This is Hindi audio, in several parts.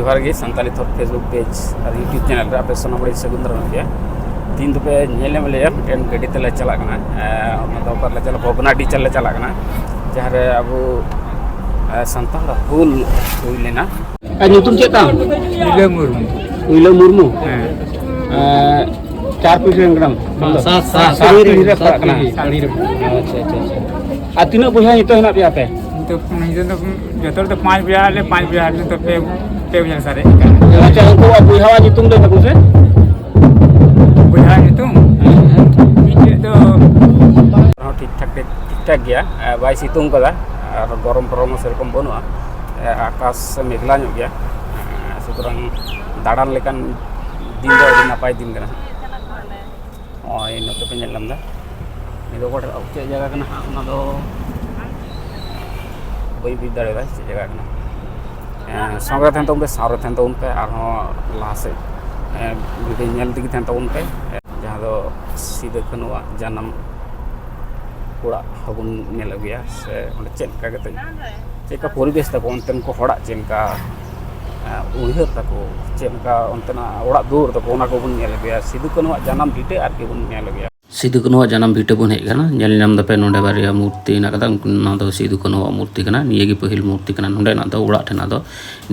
जोहार गे संताली थोर फेसबुक पेज और यूट्यूब चैनल रे आपे सोनामुड़ी सगुन दाराम गया तीन तो पे नेले मिले मिटन गड्डी तेले चला कना मतलब पर ले चला भोगनाडी चले चला कना जहां रे अब संताल हुल हुई लेना ᱧᱩᱛᱩᱢ ᱪᱮᱫ ᱛᱟᱢ? ᱩᱭᱞᱟᱹ ᱢᱩᱨᱢᱩ चार पीस ग्राम साड़ी रे पड़ा कना अच्छा अच्छा आ तीन बहिया नितो हेना पे आपे तो जतोर तो 5 बिया ले 5 बिया ले तो पे बजा सारे अच्छा उनको बुहावा नितुम दे तको से बुहा नितुम पीछे तो ठीक ठाक गया बाई सितुम कदा और गरम परम सेरकम बनुआ आकाश मेघला ᱧᱚᱜ गया सुतरां दाड़ान लेकान दिन दो अभी नापाय दिन कना ओय नते पे नेलम दा निदो कोट चे जगह कना ओना दो बई बि दाड़े दा चे जगह कना संगे थेन तो उनपे सारे थेन तो उनपे और लाहा से वीडियो नेल दिगी थेन तो उनपे जहां दो सीधे कनुआ जानम कोड़ा हबुन नेल गया से ओंडे चेक का कते चेका परिवेश तक अंतन को हड़ा चेका उहर तक चेका अंतना ओड़ा दूर तक ओना को बुन नेल गया सिदु कनुआ जानम भीटे आर के बुन नेल गया सिदु कनुआ जानम भीटे बुन हेज कना नेल नाम दपे नोंडे बारिया मूर्ति ना कदा ना दो सिदु कनुआ मूर्ति कना निये गी पहिल मूर्ति कना नोंडे ना दो ओड़ा ठेना दो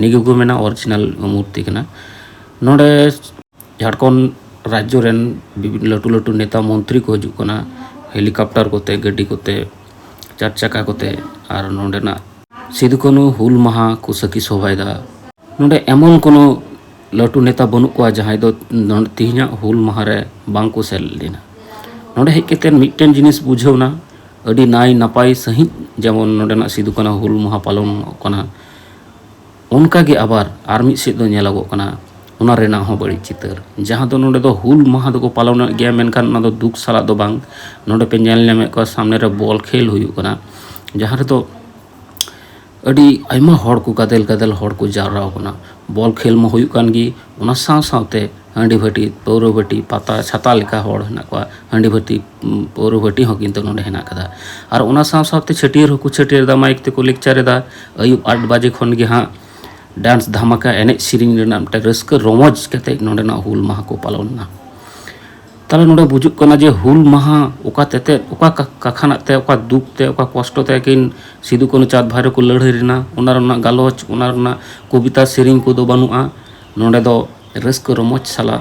निगे को मेना ओरिजिनल मूर्ति कना नोंडे झारखंड राज्य रेन लटू लटू नेता मंत्री को हजू कना हेलीकॉप्टर कोते गड्डी कोते चार चक्का कोते और नोंडे ना सिदु कनु हुल महा को सकी सोभायदा नोंडे एमन कोनो लटू नेता बनु को जहां दो तिहिना हुल महा रे बांग को सेल लेना नोंडे हेज केते मिटन जिनिस बुझावना अडी नाई नापाई सही जेमन नोंडे ना सिदु कनु हुल महा पालन कना उनका गे आबार आर मिट से दो नेलागो कना उना रेना हो बड़ी चितर जहां दो नोंडे दो हुल महा दो को पालन गया मेनखान ना दो दुख साला दो बांग नोंडे पे नेल नेमे को सामने रे बॉल खेल हुयु कना जहां रे दो अड़ी आयमा हड़ को गादेल गादेल हड़ को जावरा कना बॉल खेल में हुयु कान गी उना साव सावते हांडी भाटी पौरो भाटी पाता छाता लेका हड़ हेना को हांडी भाटी पौरो भाटी हो किंतु नोंडे हेना कदा और उना साव सावते छटियर को छटियर दा माइक ते को लेक्चर दा अयुब 8 बजे खन गे हां डांस धमाका एने सिरिंग रेना मटे रस्क रोमज कते नोंडे ना हुल माहा को पालन ना ताले नोंडे बुजुक कना जे हुल माहा ओका तेते ओका कखाना ते ओका दुख ते ओका कष्ट ते किन सिदु कनु चाँद भाइरो को लड़ाई रेना उना रना गालोच उना रना कविता सिरिंग को दो बनुआ नोंडे दो रस्क रोमज साला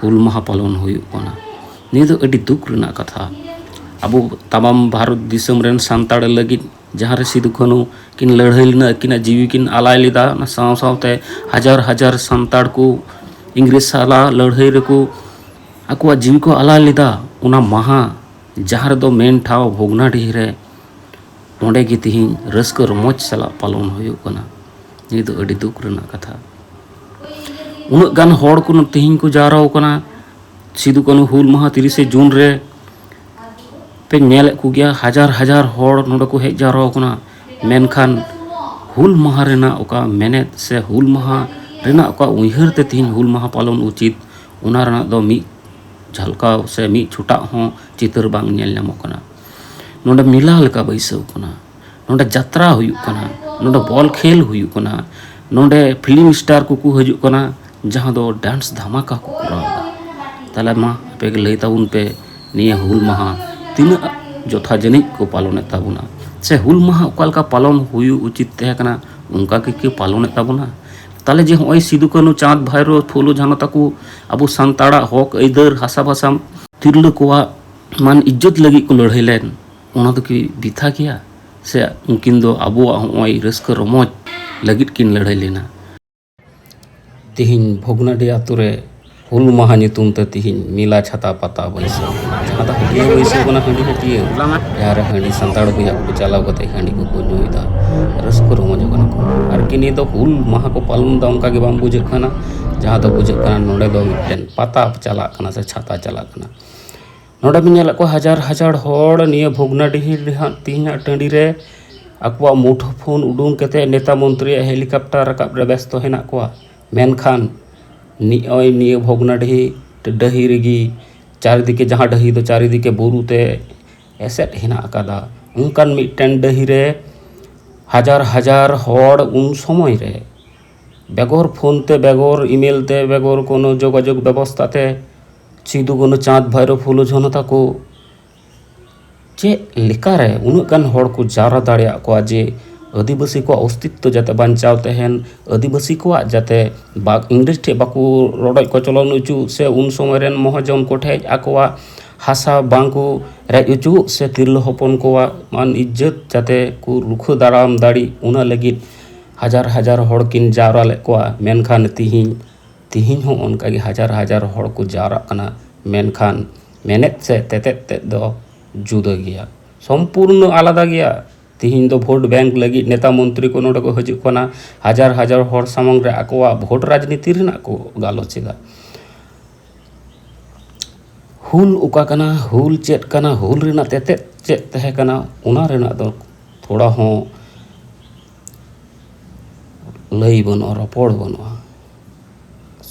हुल माहा पालन हुयु कना नि दो अडी दुख रेना कथा अबो तमाम भारत दिसम रेन सांताड़ लगी जहाँ रे सिदु कनु किन लड़ाई लेना किन जीवी किन आलाय लेदा ना साव सावते हजार हजार सांताड़ को इंग्रेज साला लड़ाई रे को आकुआ जीवी को आलाय लेदा उना महा जहाँ दो मेन ठाव भोगनाडी रे ओंडे गी तिहिन रस्क रोमज साला पालन हुयु कना नि दो अडी दुख रेना कथा उन गान हड़ को तिहिन को जाराव कना सिदु कनु हुल महा 30 जून रे पे नेल को गया हजार हजार हड़ नोंडे को हेज जाराव कना मेनखान हुल महा रेना ओका मेनेत से हुल महा रेना ओका उइहर ते तिहिन हुल महा पालन उचित उना रेना दो मी झलकाव से मी छुटा हो चितर बांग नेल नामो कना नोंडे मिला लेका बैसव कना नोंडे जात्रा हुयु कना नोंडे बॉल खेल हुयु कना नोंडे फिल्म स्टार को हजू कना जहां दो डांस धमाका को कराव ताले मा पे लई ताबुन पे निया हुल महा तीन जोथा जनिक को पालन ताबुना से हुल महा ओकालका पालन हुयु उचित तहे कना उनका के पालन ताबुना ताले जे होय सिदु कनु चाँद भाइरो फुलो झानो ताकू अबो सांताड़ा हक ऐदर हासा भाषा तिरल कोआ मान इज्जत लगी को लड़ाई लेन उना तो की बिथा किया से उनकिन दो अबो होय रस्क रोमज लगित किन लड़ाई लेना तिहिन भोगनाडी आतु रे हुल महा नितुम ते तिहिन मिला छाता पता बैसे जहां दा हटिया बैसे बना हंडी हटिया यार हंडी सांताड़ भैया को चलाव कते हंडी को नुइदा रस्क रोमज कना को आर किनी दो हुल महा को पालन दा उनका के बाम बुझे खाना जहां दो बुझे खाना नोंडे दो मिटन पता चला खाना से छाता चला खाना नोंडे बिनेल को हजार हजार हड़ निया भोगनाडी रिहा तिहिना टंडी रे आकुआ मुठो फोन उडुंग कते नेता मंत्री हेलीकॉप्टर रकाब रे व्यस्त हेना को मेनखान निय निय भोगनाडी डही रेगी चारिदिके जहाँ डही दो चारिदिके बुरुते एसेट हेना अकादा उनकान मिटन डही रे हजार हजार हड़ उन समय रे बेगर फोनते बेगर इमेलते बेगर कोनो जोगाजोग व्यवस्थाते सिदु कानु चाँद भैरव फुलो झनो ताको चेक लेकारे उन्नत गान हड़ को जारा दाड़िया को जे आदिवासी को अस्तित्व जाते बांचाव तहन आदिवासी को जाते इंग्रेज ठे बाकू रड़ज कचलन उचू से उन समय रेन महाजन को ठे आकोआ हासा बांको रेज उचू से तिरल हपन को मान इज्जत जाते को रुख दाराम दाड़ी उना लगित हजार हजार हड़ किन जारा ले को मेनखान तिहिन हो उनका हजार हजार हड़ को जारा कना मेनखान मेनेत से तेते दो जुदा गया संपूर्ण आलादा गया तिहिन दो भोट बैंक लगी नेता मंत्री को नोडे को हजू कना हजार हजार हड़ सामंग रे आकोआ भोट राजनीति रेना को गालोचेदा हुल उका कना हुल चेत कना हुल रेना तेते चेत तहे कना उना रेना दो थोड़ा हो लई बनो रपड़ बनो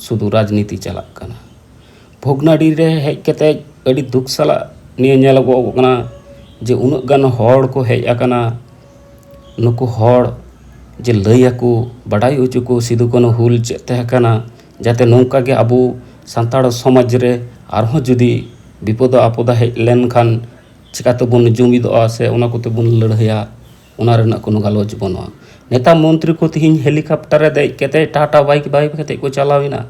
शुद्ध राजनीति चला कना भोगनाडी रे हेज कते अड़ी दुख साला निये नेलगो कना जे उन्नत गान हड़ को हेज आकना नुकु हड़ जे लईयाको बड़ाई उचु को सिदु कानु हुल चेत तहे कना जाते नौका के अबो सान्ताड़ समाज रे आरहों जुदी विपद आपदा हेज लेन खान चिकाते बन जुमिदोआ से उना कोते बन लड़हया उना रेना कोनो गालोच बनुआ नेता मंत्री को तिहिन हेलीकॉप्टर रे देज केते टाटा बाइक केते को चलाविना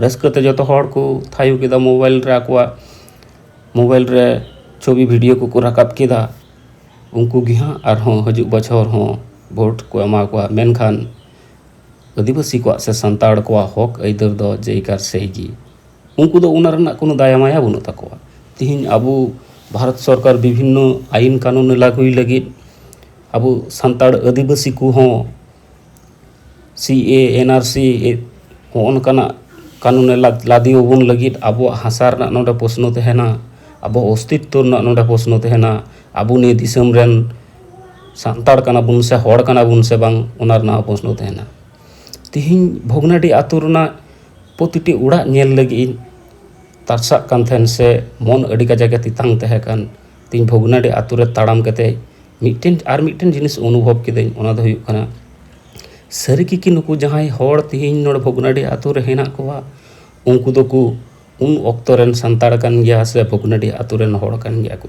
रस्कते जतो हड़ को थायु केदा मोबाइल रे आकोआ मोबाइल रे छवि वीडियो को राकाब केदा उनको गिहा आरहों हजू बछर हों भोट को एमा को मेनखान आदिवासी को से संताड़ को हक आइदर दो जेकार सेगी उनको दो उना रना कोनो दाया माया बनु तकोआ तिहिन अबो भारत सरकार विभिन्न आईन कानून लागू लगी अबो संताड़ आदिवासी को हों CA NRC होनकाना कानून लादियो बन लगी अबो हासार ना नोडे प्रश्न तहेना अबो अस्तित्व ना नोडे प्रश्न तहेना अबो ने दिसम रेन संताड़ काना बुन से हड़ काना बुन से बांग उनार ना प्रश्न तहेना तिहिन भोगनाडी आतु रना प्रतिटी उड़ा नेल लगी तारसा कान थेन से मन अड़ी काजाके तितांग तहे कान तिन भोगनाडी आतु रे ताड़ाम कते मिट्टेन जिनिस अनुभव किदें ओना दो हुयुग कना सारिकी कि नुकु जहां हड़ तिहिन नोड भोगनाडी आतु रे हेना कोवा उनको दो को उन ऑक्तो रेन संताड़ कान गया से भोगनाडी आतु रेन हड़ कान गया को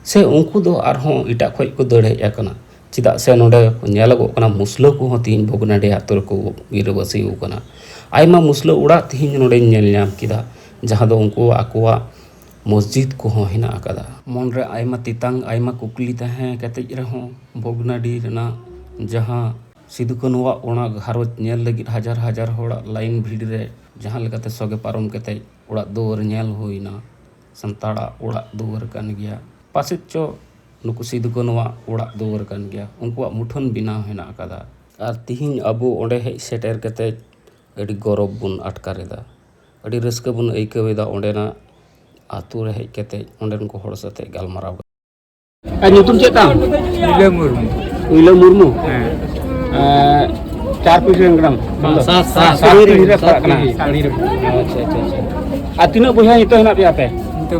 से उनको दो आरहों इटा खोज को दड़ हेज आकना चिदा से नोडे नेलगो कना मुसलो को तिहिन भोगनाडी आतु रे को गिरबसी कना आयमा मुसलो उड़ा तिहिन नोडे नेल नाम किदा जहां दो उनको आकोआ मस्जिद को हेना आकादा मन रे आयमा तितांग आयमा कुकली तहे कते रहों भोगनाडी रेना जहां सिदु कानुआ ओना घारोज नेल लगी हजार हजार होड़ा लाइन भीड़ रे जहां लेकाते सगे पारम कते ओड़ा दुआर नेल होइना संताड़ा ओड़ा दुआर कान गया पासित चो नुकु सिदु कानुआ ओड़ा दुआर कान गया उनको मुठन बिनाव हेना आकादा आर तिहिन अबो ओंडे हेज सेटर कते अड़ी गौरव बुन अटकारेदा अड़ी रस्का बुन आइकावेदा ओंडेना आतु रे हेज कते ओंडेन को हड़ साथे गालमाराव ᱧᱩᱛᱩᱢ ᱪᱮᱫ ᱛᱟᱢ ᱩᱭᱞᱟᱹ ᱢᱩᱨᱢᱩ ᱩᱭᱞᱟᱹ ᱢᱩᱨᱢᱩ ᱦᱮᱸ 4 पीस रेन ग्राम साड़ी रे हिरे पड़ाग कना अच्छा आ तीना बहिया नितो हेना पे आपे तो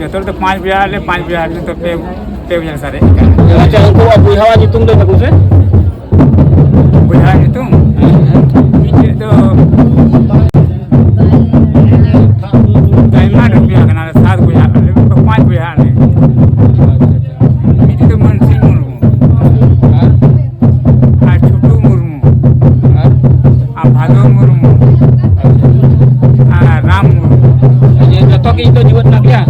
जो तो 5 बिया ले 5 बिया ले तो पे बजा सारे अच्छा उनको बुहावा नितुम दे तको से बुहा नितुम पीछे तो टाइम रुपया कना 7 बुहा ले 5 बुहा ले पीछे तो मनसी मुर्मू आ छोटू मुर्मू आ भादो मुर्मू आ राम मुर्मू ये जतो के तो जीवन ना गया